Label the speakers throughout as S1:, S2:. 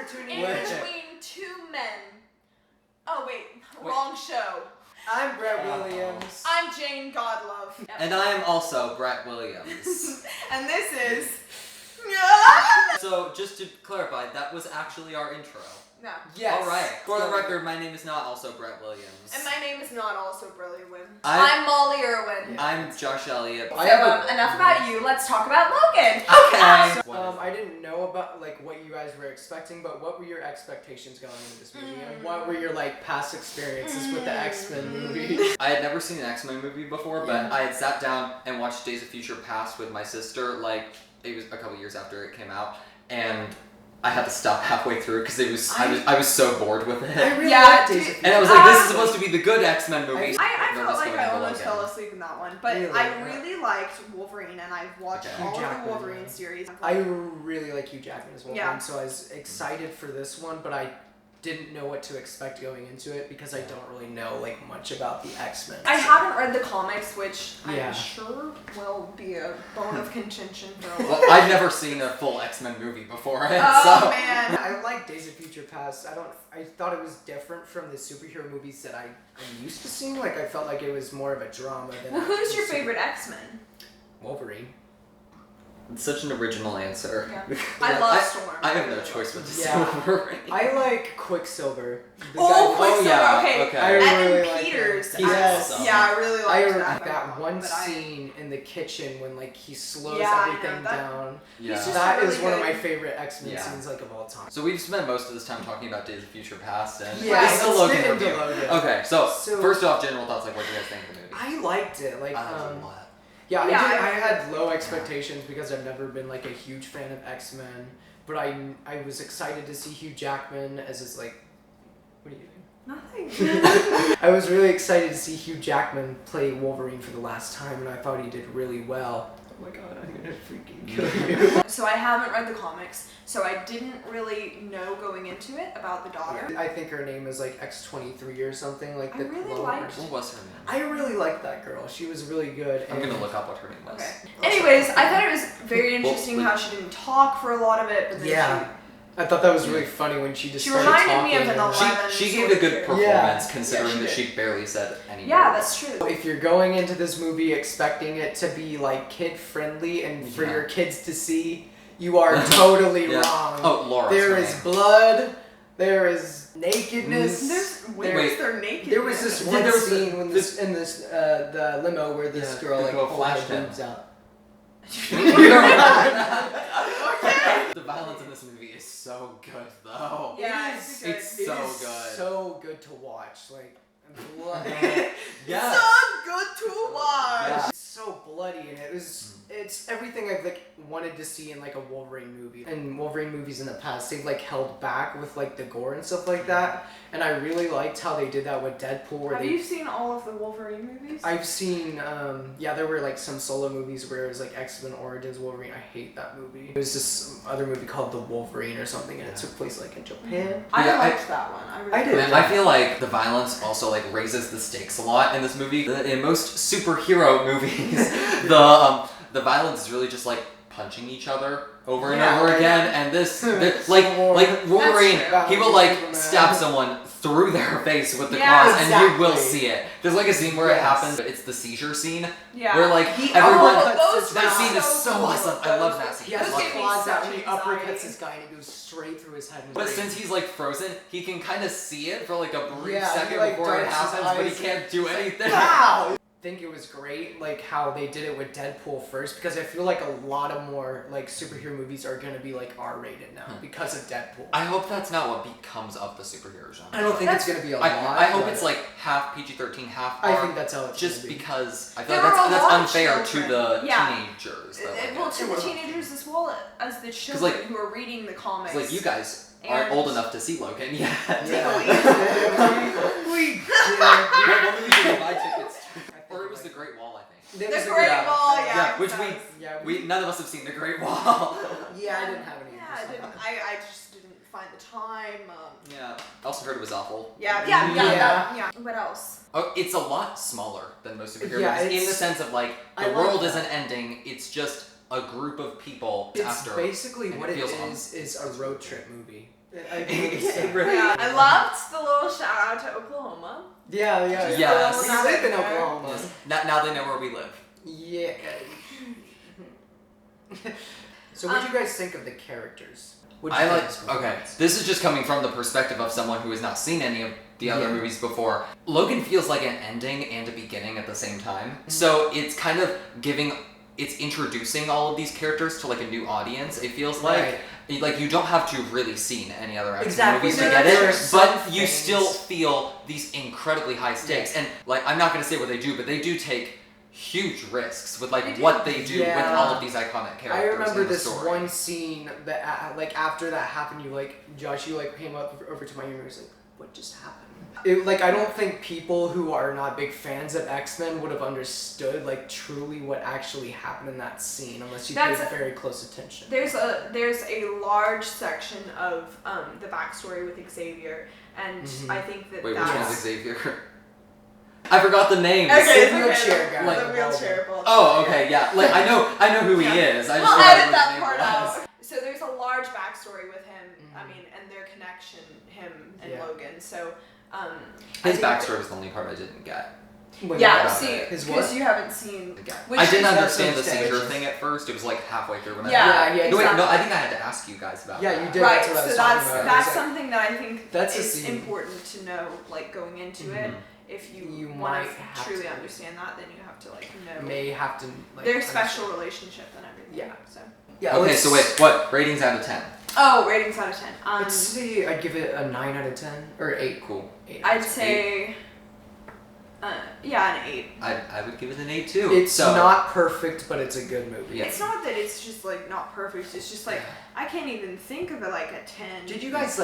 S1: tuning
S2: in
S1: in.
S2: between two men. Oh wait, wrong show.
S1: I'm Brett Williams.
S2: I'm Jane Godlove.
S3: And I am also Brett Williams.
S2: And this is...
S3: So, just to clarify, that was actually our intro.
S2: No.
S1: Yes.
S3: Alright. For the record, my name is not also Brett Williams.
S2: And my name is not also Brilliant.
S3: I'm
S2: Molly Irwin.
S1: Yeah.
S3: I'm Josh Elliott.
S2: So, enough about you. Let's talk about Logan.
S3: Okay.
S1: I didn't know about what you guys were expecting, but what were your expectations going into this movie, and what were your past experiences with the X-Men movie?
S3: I had never seen an X-Men movie before, but I had sat down and watched Days of Future Past with my sister, it was a couple years after it came out, and I had to stop halfway through because I was so bored with it.
S1: I really liked Days of Future.
S3: And I was like, this is supposed to be the good X-Men movie.
S2: I
S3: No,
S2: felt
S3: let's
S2: like
S3: go
S2: I
S3: into
S2: almost
S3: Logan.
S2: fell asleep in that one, but
S1: Really?
S2: I really liked Wolverine, and I've watched
S3: Okay.
S2: all
S1: Hugh
S2: of the
S1: Jackman,
S2: Wolverine
S1: yeah.
S2: series.
S1: I really like Hugh Jackman as well,
S2: Yeah.
S1: so I was excited for this one, but I didn't know what to expect going into it because I don't really know much about the X-Men.
S2: I haven't read the comics, which
S1: Yeah.
S2: I'm sure will be a bone of contention for a
S3: Well,
S2: while.
S3: I've never seen a full X-Men movie beforehand,
S2: Oh
S3: so...
S2: man!
S1: I like Days of Future Past. I thought it was different from the superhero movies that I'm used to seeing. I felt like it was more of a drama than.
S2: Well, who's your
S1: actually
S2: favorite X-Men?
S1: Wolverine.
S3: It's such an original answer.
S2: Yeah. I love Storm.
S3: I have no choice but to say
S1: Yeah.
S3: Wolverine.
S1: I like Quicksilver. The
S2: Oh,
S1: guy-
S2: Quicksilver!
S3: yeah,
S2: okay.
S3: okay.
S1: I
S2: Evan
S1: really like
S2: Peters.
S1: him. Yes.
S3: awesome.
S2: Yeah, I really
S1: I
S2: liked
S1: remember that
S2: one,
S1: one
S2: but
S1: scene in the kitchen when he slows
S2: Yeah, I know,
S1: everything
S2: that-
S1: down.
S3: Yeah.
S2: He's just
S1: That is
S2: really
S1: one of
S2: good.
S1: my favorite X-Men
S3: Yeah.
S1: scenes of all time.
S3: So we've spent most of this time talking about Days of Future Past, and
S1: Yeah,
S3: this is the
S1: let's
S3: Logan
S1: get into
S3: review.
S1: Logan.
S3: Okay, so
S1: So-
S3: first off, general thoughts, what do you guys think of the movie?
S1: I liked it.
S3: I liked it a lot.
S1: Yeah,
S2: Yeah,
S1: I had low expectations because I've never been a huge fan of X-Men, but I was excited to see Hugh Jackman as his what are you doing?
S2: Nothing.
S1: I was really excited to see Hugh Jackman play Wolverine for the last time, and I thought he did really well. Oh my god, I'm gonna freaking kill you.
S2: So I haven't read the comics, so I didn't really know going into it about the daughter.
S1: I think her name is X-23 or something,
S2: I
S1: the
S2: really
S1: clone
S2: liked-
S1: or
S3: What was her name?
S1: I really liked that girl. She was really good.
S3: I'm gonna look up what her name was.
S2: Okay. Anyways, I thought it was very interesting
S3: Well,
S2: how she didn't talk for a lot of it, but then
S1: Yeah. I thought that was really funny when she just
S2: She
S1: started
S2: reminded
S1: talking.
S2: me of an
S1: and-
S2: Eleven.
S3: She
S2: sort
S3: gave a
S2: of
S3: good
S2: character.
S3: performance
S1: Yeah.
S3: considering
S2: Yeah,
S3: that
S2: she
S3: she barely said any
S2: Yeah,
S3: words.
S2: that's true.
S1: If you're going into this movie expecting it to be kid friendly and for
S3: Yeah.
S1: your kids to see, you are totally
S3: Yeah.
S1: wrong.
S3: Oh, Laura.
S1: There is blood. There is nakedness.
S2: Where
S3: Wait.
S2: is their naked?
S1: There was this
S3: Yeah,
S1: one
S3: there was
S1: scene when the limo where this
S3: Yeah,
S1: girl
S3: the girl
S1: pulled her
S3: flashed him.
S1: boobs out.
S3: The violence in this movie is so good, though.
S2: Yeah,
S1: It
S2: good.
S3: It's
S1: It
S3: so
S1: is
S3: good.
S1: so good to watch. Blood.
S3: Yeah.
S2: So good to watch.
S1: Yeah. It's so bloody, and it's everything I've wanted to see in a Wolverine movie. And Wolverine movies in the past, they've held back with the gore and stuff like that. And I really liked how they did that with Deadpool. Where
S2: Have you seen all of the Wolverine movies?
S1: I've seen, there were some solo movies where it was X-Men Origins Wolverine. I hate that movie. It was this other movie called The Wolverine or something, and it took place in Japan.
S2: I
S3: Yeah,
S2: liked that one. I really
S1: I did.
S2: liked
S3: And I feel like the violence also raises the stakes a lot in this movie. In most superhero movies, the violence is really just punching each other over and
S1: Yeah,
S3: over
S1: right.
S3: again. And this
S1: Civil
S3: like
S1: War.
S3: Wolverine,
S2: That's
S3: he will
S1: Superman.
S3: stab someone through their face with the
S2: Yeah,
S3: claws, and you will
S1: exactly.
S3: see it. There's a scene where it
S1: Yes.
S3: happens. It's the seizure scene
S2: Yeah.
S3: where
S1: He
S3: everyone.
S2: those
S3: That
S2: were
S3: scene is so
S2: cool.
S3: awesome. I love that scene.
S1: He has
S3: I love
S1: his
S3: it.
S2: gave me
S1: claws out
S2: such
S1: and he
S2: anxiety.
S1: uppercuts this guy and it goes straight through his head. and
S3: But
S1: brain.
S3: since he's frozen, he can kind of see it for a brief
S1: Yeah, he,
S3: second before it
S1: darts his
S3: happens, but he
S1: eyes
S3: can't do anything.
S1: Wow! I think it was great, how they did it with Deadpool first, because I feel a lot of more superhero movies are gonna be R-rated now because of Deadpool.
S3: I hope that's not what becomes of the superhero genre.
S1: I don't think it's gonna be a lot.
S3: I hope
S1: but
S3: it's half PG-13, half
S1: I
S3: R.
S1: think that's how it's
S3: just
S1: gonna be.
S3: because I feel
S2: There
S3: like
S2: are a
S3: that's
S2: lot of
S3: unfair to
S2: children.
S3: the
S2: Yeah.
S3: teenagers.
S2: Well, to the teenagers as well as the children who are reading the comics.
S3: You guys aren't
S2: And-
S3: old enough to see Logan yet.
S1: We
S3: What movie did we buy tickets to? Or it was The Great Wall, I think.
S2: The Great Wall, yeah.
S3: Yeah, which
S2: exactly.
S3: we none of us have seen The Great Wall.
S1: Yeah, I didn't have any.
S2: Yeah, I didn't. I just didn't find the time.
S3: Yeah, I also heard it was awful.
S1: Yeah.
S2: What else?
S3: Oh, it's a lot smaller than most superhero
S1: Yeah,
S3: movies in the
S1: it's-
S3: sense of
S1: I
S3: the
S1: like
S3: world
S1: that.
S3: isn't ending. It's just a group of people
S1: It's
S3: after.
S1: basically
S3: and
S1: what
S3: it
S1: it
S3: feels
S1: is a road trip movie.
S3: It really-
S2: Yeah, I loved the little shout out to Oklahoma.
S1: Yeah.
S3: Yes.
S1: We live in Oklahoma.
S3: Yes. Now they know where we live.
S1: Yeah. So what do you guys think of the characters?
S3: Okay, this is just coming from the perspective of someone who has not seen any of the other movies before. Logan feels like an ending and a beginning at the same time. So it's kind of it's introducing all of these characters to like a new audience. It feels like you don't have to have really seen any other X-Men movies to get it, but you still feel these incredibly high stakes. And like I'm not gonna say what they do, but they do take huge risks with like what they do with all of these iconic characters.
S1: I remember
S3: in the
S1: this
S3: story.
S1: one scene that like after that happened, Josh, you like came over to my ear and was like, "What just happened?" I don't think people who are not big fans of X-Men would have understood like truly what actually happened in that scene unless you paid very close attention.
S2: There's a large section of the backstory with Xavier, and I think that
S3: Wait,
S2: that's...
S3: which one's Xavier? I forgot the name.
S2: Okay,
S1: the wheelchair guy.
S2: The wheelchair bullshit.
S3: Oh, okay, yeah. Like I know who he is. I just
S2: We'll
S3: remember
S2: edit
S3: his
S2: that
S3: name
S2: part
S3: was.
S2: out. So there's a large backstory with him. I mean, and their connection, him and Logan. So
S3: His backstory was the only part I didn't get.
S2: See, because you haven't seen.
S3: I didn't understand the seizure thing at first. It was like halfway through when
S2: Yeah,
S3: I No, wait, no, I think I had to ask you guys about that.
S1: You did.
S2: Right,
S1: That's what I
S2: so
S1: was
S2: that's
S1: talking about.
S2: something that I think
S1: That's a
S2: is
S1: scene.
S2: important to know, like going into it. If you want
S1: might
S2: to
S1: have
S2: truly
S1: to.
S2: understand that, then you have to like know
S1: May have to like,
S2: their special relationship and everything.
S1: Yeah.
S2: So.
S1: Yeah.
S3: Okay, so wait, what ratings out of 10?
S2: Oh, ratings out of 10.
S1: I'd say I'd give it a 9 out of 10 or 8.
S3: Cool.
S1: 8
S2: I'd say, an 8.
S3: I would give it an 8 too.
S1: It's not perfect, but it's a good movie.
S3: Yeah.
S2: It's not that it's just like not perfect. It's just like I can't even think of it like a 10.
S1: Did you guys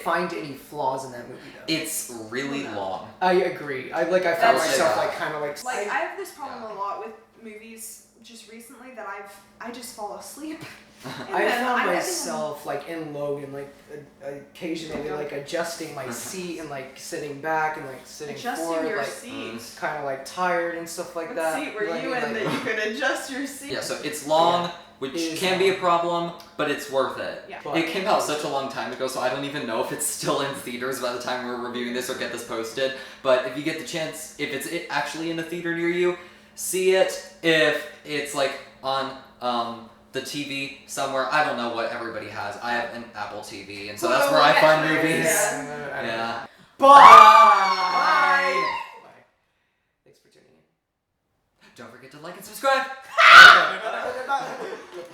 S1: find any flaws in that movie though?
S3: It's really long.
S1: I agree. I found
S2: That's-
S1: myself like kind of like.
S2: I have this problem a lot with movies just recently that I just fall asleep.
S1: I found myself like in Logan occasionally like adjusting my seat and like sitting back and like sitting forward,
S2: your
S1: like
S2: seat.
S1: kind of like tired and stuff like
S2: What
S1: that.
S2: seat were you in that you could adjust your seat?
S3: Yeah, so it's long, which can be a problem, but it's worth it.
S2: Yeah.
S3: It came out such a long time ago, so I don't even know if it's still in theaters by the time we're reviewing this or get this posted. But if you get the chance, if it's actually in a theater near you, see it. If it's like on the TV somewhere, I don't know what everybody has. I have an Apple TV, and so that's where I find movies. Yeah.
S1: Bye. Thanks for tuning in.
S3: Don't forget to like and subscribe.